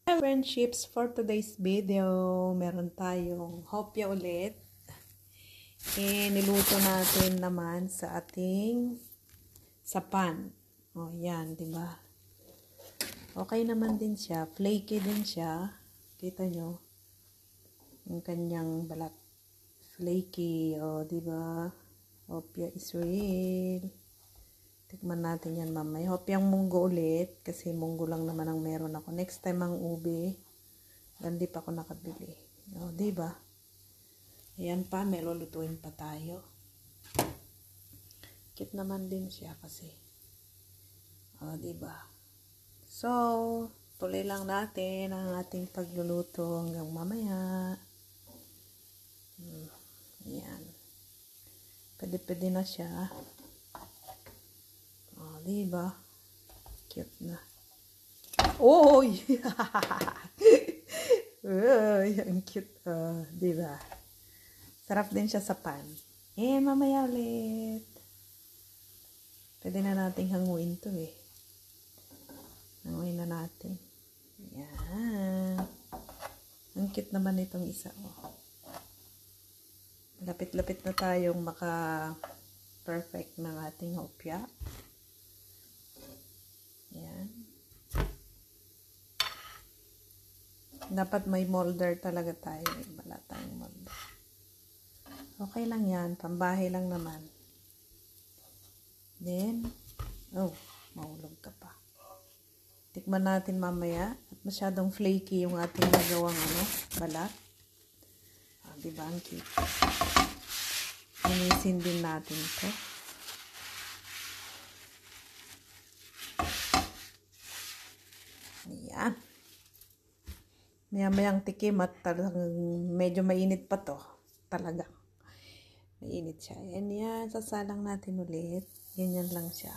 Friendships, for today's video, meron tayong hopya ulit. Niluto natin naman sa ating sapan. O, yan, di ba? Okay naman din siya. Flaky din siya. Kita nyo? Yung kanyang balat. Flaky. O, di ba? Hopya is real. Tikman natin yan mamaya. Hopyang munggo ulit. Kasi munggo lang naman ang meron ako. Next time ang ube. Hindi pa ako nakabili. O, diba? Ayan pa. May lulutuin pa tayo. Cute naman din siya kasi. O, diba? So, tuloy lang natin ang ating pagluluto hanggang mamaya. Ayan. Pwede na siya. Oh, diba? Cute na. Oy! Uy, ang cute. Diba? Sarap din siya sa pan. Mamaya ulit. Pwede na nating hanguin to eh. Hanguin na natin. Ayan. Ang cute naman itong isa. Oh. Lapit-lapit na tayong maka-perfect ng ating hopya. Ayan. Dapat may molder talaga tayo. Wala tayong molder. Okay lang yan. Pambahay lang naman. Then, mahulog ka pa. Tikman natin mamaya. At masyadong flaky yung ating nagawang balat. Diba ang cute? Linisin din natin ito. Ayan. Maya-mayang tikim at talagang medyo mainit pa to. Talaga. Mainit siya. Ayan yan. Sasalang natin ulit. Ganyan lang siya.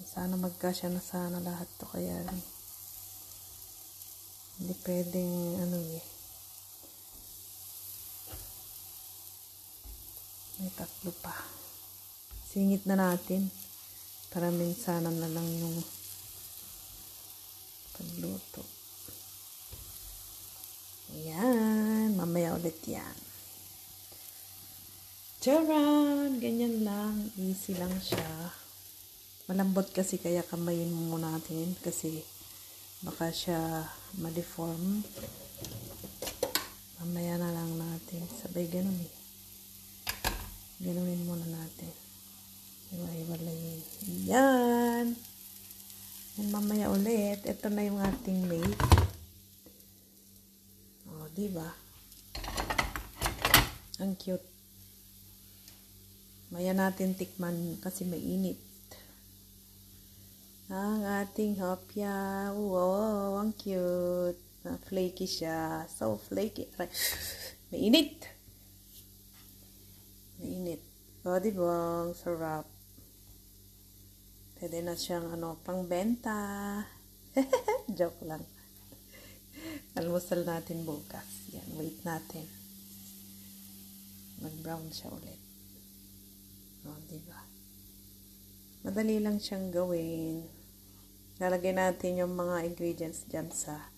Sana magkasya na sana lahat to. Kaya hindi pwedeng may tatlo pa. Singit na natin. Para minsanan na lang yung pagluto. Ayan. Mamaya ulit yan. Charan! Ganyan lang. Easy lang siya. Malambot kasi kaya kamayin mo natin. Kasi baka siya ma-deform. Mamaya na lang natin. Sabay ganun eh. Ganunin muna natin. Iwa-iwalayin. Yan! And mamaya ulit. Ito na yung ating mate. O, diba? Ang cute. Maya natin tikman kasi mainit. Ang ating hopya. Wow, ang cute. Flaky siya. So flaky. Mainit. Mainit. O, diba? Ang sarap. Pwede na siyang pangbenta. Joke lang. Almusal natin bukas. Yan, wait natin. Mag-brown siya ulit. O, diba? Madali lang siyang gawin. Lalagay natin yung mga ingredients dyan sa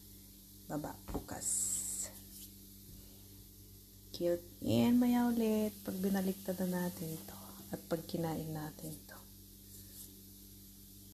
baba bukas. Cute. Yan, maya ulit. Pag binaliktad na natin ito. At pag kinain natin ito.